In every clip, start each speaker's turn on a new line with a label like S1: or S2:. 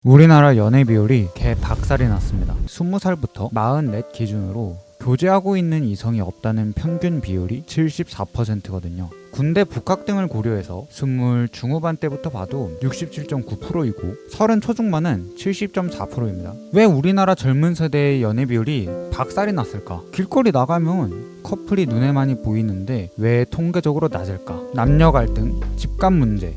S1: 우리나라 연애 비율이 개박살이 났습니다. 20살부터 44 기준으로 교제하고 있는 이성이 없다는 평균 비율이 74%거든요. 군대 복학 등을 고려해서 20 중후반 때부터 봐도 67.9%이고 30 초중반은 70.4%입니다. 왜 우리나라 젊은 세대의 연애 비율이 박살이 났을까? 길거리 나가면 커플이 눈에 많이 보이는데 왜 통계적으로 낮을까? 남녀 갈등, 집값 문제,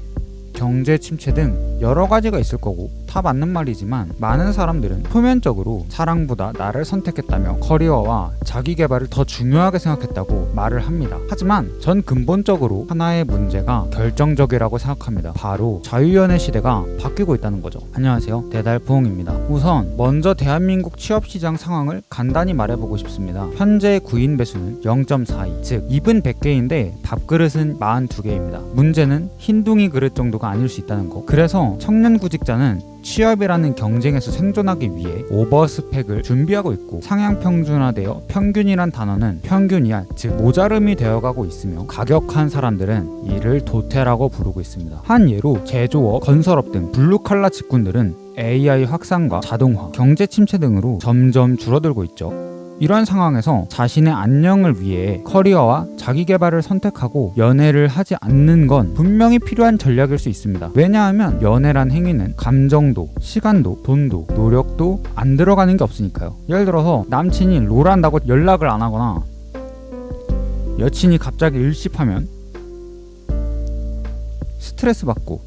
S1: 경제 침체 등 여러 가지가 있을 거고 다 맞는 말이지만 많은 사람들은 표면적으로 사랑보다 나를 선택했다며 커리어와 자기 개발을 더 중요하게 생각했다고 말을 합니다. 하지만 전 근본적으로 하나의 문제가 결정적이라고 생각합니다. 바로 자유연애 시대가 바뀌고 있다는 거죠. 안녕하세요, 대달포옹입니다. 우선 먼저 대한민국 취업시장 상황을 간단히 말해보고 싶습니다. 현재 구인 배수는 0.42, 즉 2분 100개인데 밥그릇은 42개입니다. 문제는 흰둥이 그릇 정도가 아닐 수 있다는 거. 그래서 청년 구직자는 취업이라는 경쟁에서 생존하기 위해 오버스펙을 준비하고 있고, 상향 평준화되어 평균이란 단어는 평균이야, 즉 모자름이 되어가고 있으며, 가격한 사람들은 이를 도태라고 부르고 있습니다. 한 예로 제조업, 건설업 등 블루칼라 직군들은 AI 확산과 자동화, 경제 침체 등으로 점점 줄어들고 있죠. 이런 상황에서 자신의 안녕을 위해 커리어와 자기 개발을 선택하고 연애를 하지 않는 건 분명히 필요한 전략일 수 있습니다. 왜냐하면 연애란 행위는 감정도, 시간도, 돈도, 노력도 안 들어가는 게 없으니까요. 예를 들어서 남친이 롤한다고 연락을 안 하거나 여친이 갑자기 일십하면 스트레스 받고,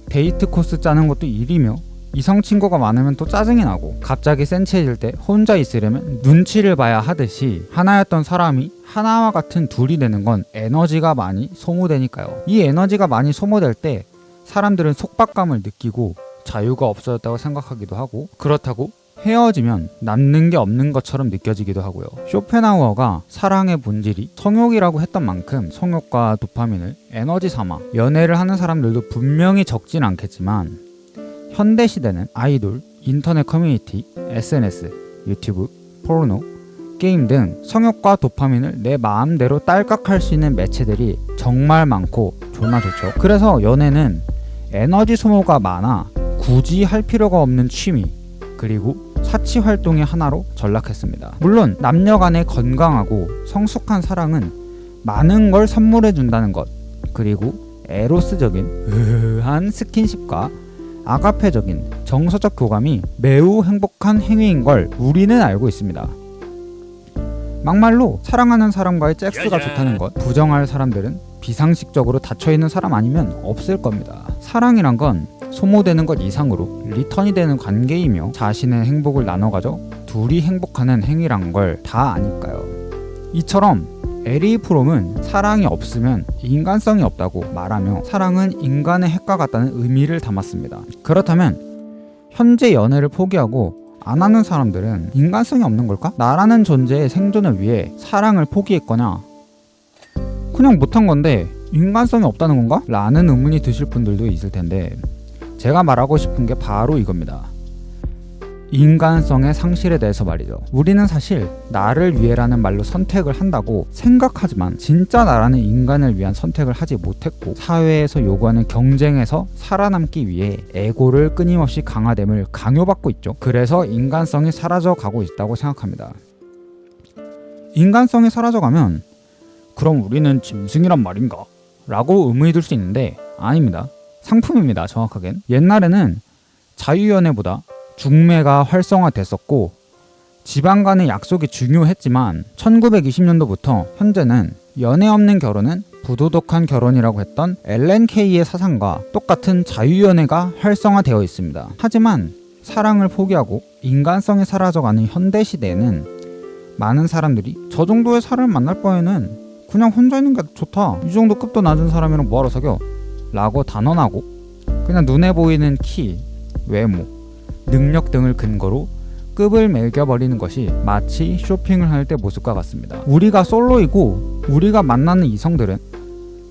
S1: 데이트 코스 짜는 것도 일이며 이성 친구가 많으면 또 짜증이 나고, 갑자기 센치해질 때 혼자 있으려면 눈치를 봐야 하듯이 하나였던 사람이 하나와 같은 둘이 되는 건 에너지가 많이 소모되니까요. 이 에너지가 많이 소모될 때 사람들은 속박감을 느끼고 자유가 없어졌다고 생각하기도 하고, 그렇다고 헤어지면 남는 게 없는 것처럼 느껴지기도 하고요. 쇼펜하우어가 사랑의 본질이 성욕이라고 했던 만큼 성욕과 도파민을 에너지 삼아 연애를 하는 사람들도 분명히 적진 않겠지만, 현대시대는 아이돌, 인터넷 커뮤니티, SNS, 유튜브, 포르노, 게임 등 성욕과 도파민을 내 마음대로 딸깍할 수 있는 매체들이 정말 많고 존나 좋죠. 그래서 연애는 에너지 소모가 많아 굳이 할 필요가 없는 취미, 그리고 사치 활동의 하나로 전락했습니다. 물론 남녀 간의 건강하고 성숙한 사랑은 많은 걸 선물해 준다는 것, 그리고 에로스적인 으한 스킨십과 아가페적인 정서적 교감이 매우 행복한 행위인 걸 우리는 알고 있습니다. 막말로 사랑하는 사람과의 섹스가 좋다는 것 부정할 사람들은 비상식적으로 닫혀있는 사람 아니면 없을 겁니다. 사랑이란 건 소모되는 것 이상으로 리턴이 되는 관계이며, 자신의 행복을 나눠가져 둘이 행복하는 행위란 걸 다 아니까요. 이처럼 에리 프롬은 사랑이 없으면 인간성이 없다고 말하며 사랑은 인간의 핵과 같다는 의미를 담았습니다. 그렇다면 현재 연애를 포기하고 안 하는 사람들은 인간성이 없는 걸까? 나라는 존재의 생존을 위해 사랑을 포기했거나 그냥 못한 건데 인간성이 없다는 건가? 라는 의문이 드실 분들도 있을 텐데, 제가 말하고 싶은 게 바로 이겁니다. 인간성의 상실에 대해서 말이죠. 우리는 사실 나를 위해라는 말로 선택을 한다고 생각하지만 진짜 나라는 인간을 위한 선택을 하지 못했고, 사회에서 요구하는 경쟁에서 살아남기 위해 에고를 끊임없이 강화됨을 강요받고 있죠. 그래서 인간성이 사라져가고 있다고 생각합니다. 인간성이 사라져가면 그럼 우리는 짐승이란 말인가? 라고 의문이 들 수 있는데 아닙니다. 상품입니다. 정확하겐. 옛날에는 자유연애보다 중매가 활성화됐었고 지방 간의 약속이 중요했지만 1920년도부터 현재는 연애 없는 결혼은 부도덕한 결혼이라고 했던 엘렌 케이의 사상과 똑같은 자유연애가 활성화되어 있습니다. 하지만 사랑을 포기하고 인간성이 사라져가는 현대시대에는 많은 사람들이 저 정도의 사람을 만날 바에는 그냥 혼자 있는 게 좋다, 이 정도 급도 낮은 사람이랑 뭐하러 사겨? 라고 단언하고, 그냥 눈에 보이는 키, 외모, 능력 등을 근거로 급을 매겨버리는 것이 마치 쇼핑을 할 때 모습과 같습니다. 우리가 솔로이고 우리가 만나는 이성들은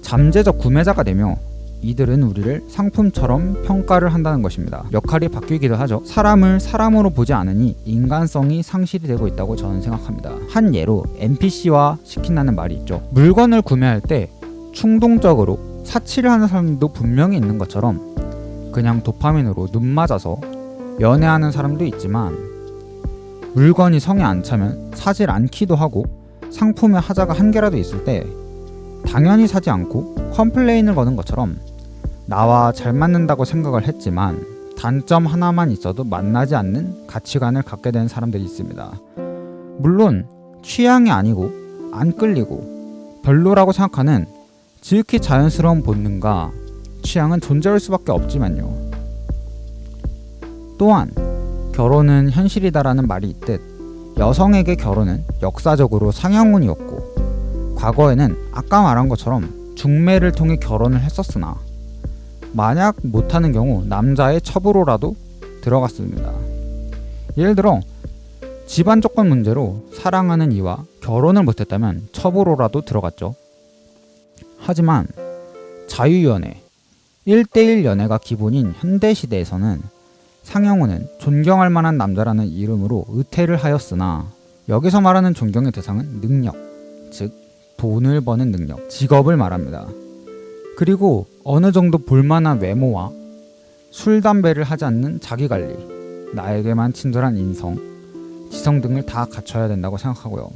S1: 잠재적 구매자가 되며 이들은 우리를 상품처럼 평가를 한다는 것입니다. 역할이 바뀌기도 하죠. 사람을 사람으로 보지 않으니 인간성이 상실이 되고 있다고 저는 생각합니다. 한 예로 NPC와 시킨다는 말이 있죠. 물건을 구매할 때 충동적으로 사치를 하는 사람도 분명히 있는 것처럼 그냥 도파민으로 눈 맞아서 연애하는 사람도 있지만 물건이 성에 안 차면 사질 않기도 하고 상품의 하자가 한 개라도 있을 때 당연히 사지 않고 컴플레인을 거는 것처럼 나와 잘 맞는다고 생각을 했지만 단점 하나만 있어도 만나지 않는 가치관을 갖게 되는 사람들이 있습니다. 물론 취향이 아니고 안 끌리고 별로라고 생각하는 지극히 자연스러운 본능과 취향은 존재할 수밖에 없지만요. 또한 결혼은 현실이다라는 말이 있듯 여성에게 결혼은 역사적으로 상향운이었고 과거에는 아까 말한 것처럼 중매를 통해 결혼을 했었으나 만약 못하는 경우 남자의 첩으로라도 들어갔습니다. 예를 들어 집안 조건 문제로 사랑하는 이와 결혼을 못했다면 첩으로라도 들어갔죠. 하지만 자유연애, 1대1 연애가 기본인 현대시대에서는 상영우는 존경할 만한 남자라는 이름으로 의퇴를 하였으나 여기서 말하는 존경의 대상은 능력, 즉 돈을 버는 능력, 직업을 말합니다. 그리고 어느 정도 볼만한 외모와 술, 담배를 하지 않는 자기관리, 나에게만 친절한 인성, 지성 등을 다 갖춰야 된다고 생각하고요.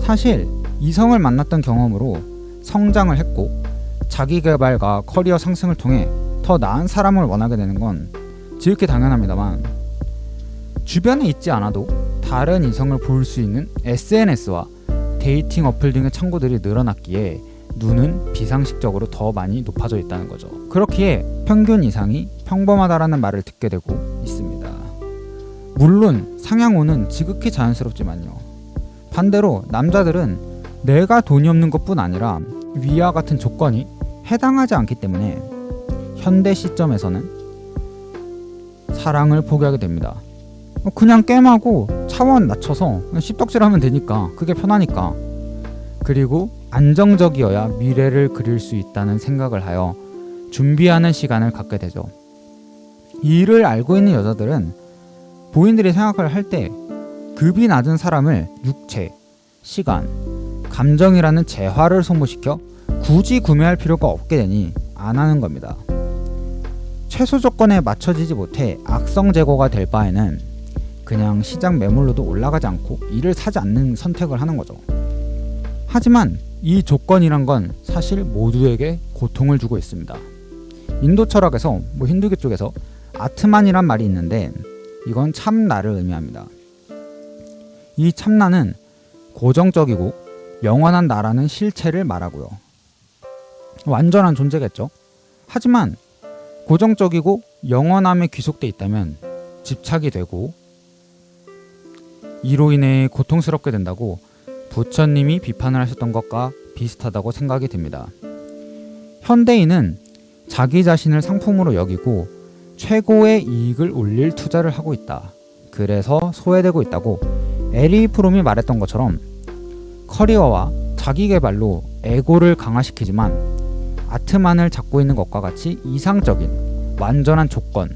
S1: 사실 이성을 만났던 경험으로 성장을 했고 자기개발과 커리어 상승을 통해 더 나은 사람을 원하게 되는 건 지극히 당연합니다만 주변에 있지 않아도 다른 이성을 볼 수 있는 SNS와 데이팅 어플 등의 창구들이 늘어났기에 눈은 비상식적으로 더 많이 높아져 있다는 거죠. 그렇기에 평균 이상이 평범하다라는 말을 듣게 되고 있습니다. 물론 상향호는 지극히 자연스럽지만요. 반대로 남자들은 내가 돈이 없는 것뿐 아니라 위와 같은 조건이 해당하지 않기 때문에 현대 시점에서는 사랑을 포기하게 됩니다. 그냥 게임하고 차원 낮춰서 씹덕질하면 되니까, 그게 편하니까. 그리고 안정적이어야 미래를 그릴 수 있다는 생각을 하여 준비하는 시간을 갖게 되죠. 이를 알고 있는 여자들은 부인들이 생각을 할 때 급이 낮은 사람을 육체, 시간, 감정이라는 재화를 소모시켜 굳이 구매할 필요가 없게 되니 안 하는 겁니다. 최소 조건에 맞춰지지 못해 악성 재고가 될 바에는 그냥 시장 매물로도 올라가지 않고 이를 사지 않는 선택을 하는 거죠. 하지만 이 조건이란 건 사실 모두에게 고통을 주고 있습니다. 인도 철학에서 힌두교 쪽에서 아트만이란 말이 있는데 이건 참나를 의미합니다. 이 참나는 고정적이고 영원한 나라는 실체를 말하고요. 완전한 존재겠죠. 하지만 고정적이고 영원함에 귀속돼 있다면 집착이 되고 이로 인해 고통스럽게 된다고 부처님이 비판을 하셨던 것과 비슷하다고 생각이 듭니다. 현대인은 자기 자신을 상품으로 여기고 최고의 이익을 올릴 투자를 하고 있다. 그래서 소외되고 있다고 에리 프롬이 말했던 것처럼 커리어와 자기개발로 에고를 강화시키지만 아트만을 잡고 있는 것과 같이 이상적인 완전한 조건,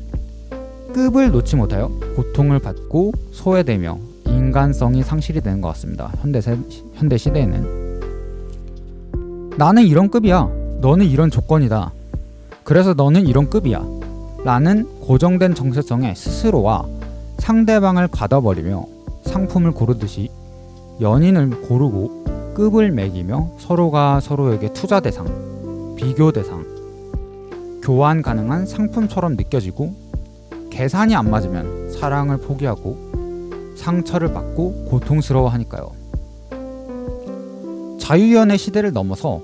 S1: 급을 놓지 못하여 고통을 받고 소외되며 인간성이 상실이 되는 것 같습니다. 현대 시대에는 나는 이런 급이야, 너는 이런 조건이다, 그래서 너는 이런 급이야 라는 고정된 정체성에 스스로와 상대방을 가둬버리며 상품을 고르듯이 연인을 고르고 급을 매기며 서로가 서로에게 투자 대상, 비교 대상, 교환 가능한 상품처럼 느껴지고 계산이 안 맞으면 사랑을 포기하고 상처를 받고 고통스러워하니까요. 자유연애 시대를 넘어서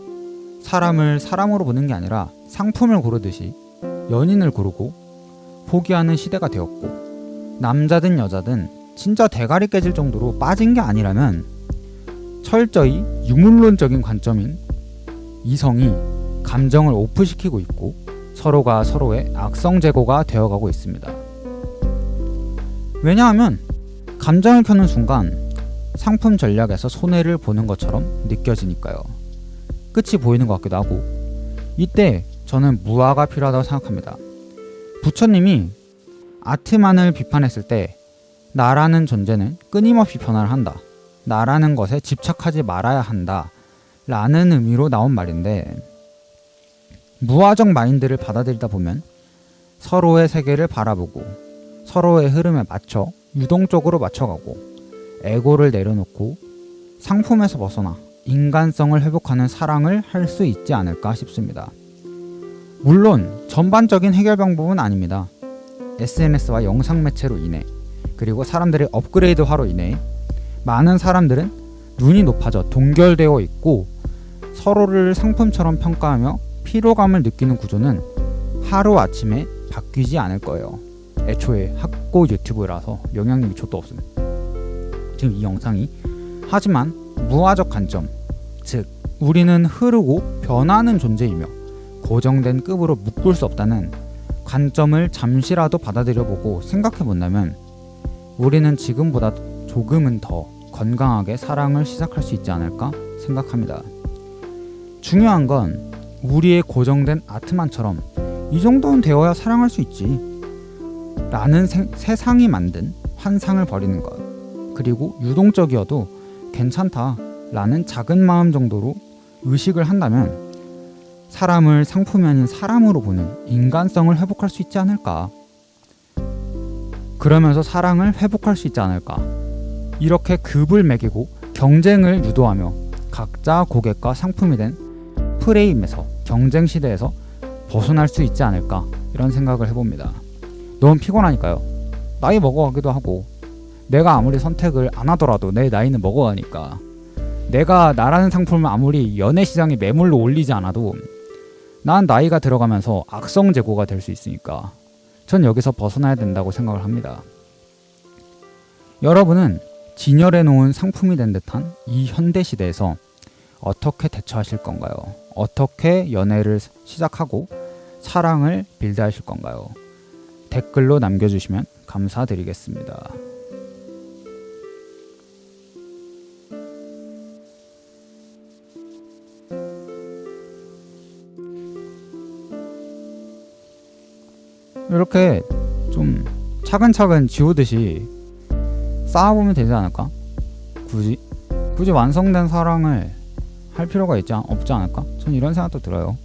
S1: 사람을 사람으로 보는 게 아니라 상품을 고르듯이 연인을 고르고 포기하는 시대가 되었고, 남자든 여자든 진짜 대가리 깨질 정도로 빠진 게 아니라면 철저히 유물론적인 관점인 이성이 감정을 오프시키고 있고 서로가 서로의 악성 재고가 되어가고 있습니다. 왜냐하면 감정을 켜는 순간 상품 전략에서 손해를 보는 것처럼 느껴지니까요. 끝이 보이는 것 같기도 하고, 이때 저는 무아가 필요하다고 생각합니다. 부처님이 아트만을 비판했을 때 나라는 존재는 끊임없이 변화를 한다, 나라는 것에 집착하지 말아야 한다 라는 의미로 나온 말인데, 무아적 마인드를 받아들이다 보면 서로의 세계를 바라보고 서로의 흐름에 맞춰 유동적으로 맞춰가고 에고를 내려놓고 상품에서 벗어나 인간성을 회복하는 사랑을 할 수 있지 않을까 싶습니다. 물론 전반적인 해결 방법은 아닙니다. SNS와 영상 매체로 인해 그리고 사람들의 업그레이드화로 인해 많은 사람들은 눈이 높아져 동결되어 있고 서로를 상품처럼 평가하며 피로감을 느끼는 구조는 하루아침에 바뀌지 않을 거예요. 애초에 학고 유튜브라서 영향력이 족도 없습니다. 지금 이 영상이 하지만 무화적 관점, 즉 우리는 흐르고 변하는 존재이며 고정된 급으로 묶을 수 없다는 관점을 잠시라도 받아들여보고 생각해본다면 우리는 지금보다 조금은 더 건강하게 사랑을 시작할 수 있지 않을까 생각합니다. 중요한 건 우리의 고정된 아트만처럼 이 정도는 되어야 사랑할 수 있지 라는 세상이 만든 환상을 버리는 것, 그리고 유동적이어도 괜찮다 라는 작은 마음 정도로 의식을 한다면 사람을 상품이 아닌 사람으로 보는 인간성을 회복할 수 있지 않을까. 그러면서 사랑을 회복할 수 있지 않을까. 이렇게 급을 매기고 경쟁을 유도하며 각자 고객과 상품이 된 프레임에서, 경쟁 시대에서 벗어날 수 있지 않을까, 이런 생각을 해봅니다. 너무 피곤하니까요. 나이 먹어가기도 하고 내가 아무리 선택을 안 하더라도 내 나이는 먹어가니까 내가 나라는 상품을 아무리 연애 시장에 매물로 올리지 않아도 난 나이가 들어가면서 악성 재고가 될 수 있으니까 전 여기서 벗어나야 된다고 생각을 합니다. 여러분은 진열해 놓은 상품이 된 듯한 이 현대 시대에서 어떻게 대처하실 건가요? 어떻게 연애를 시작하고 사랑을 빌드하실 건가요? 댓글로 남겨주시면 감사드리겠습니다. 이렇게 좀 차근차근 지우듯이 쌓아보면 되지 않을까? 굳이 완성된 사랑을 할 필요가 없지 않을까? 전 이런 생각도 들어요.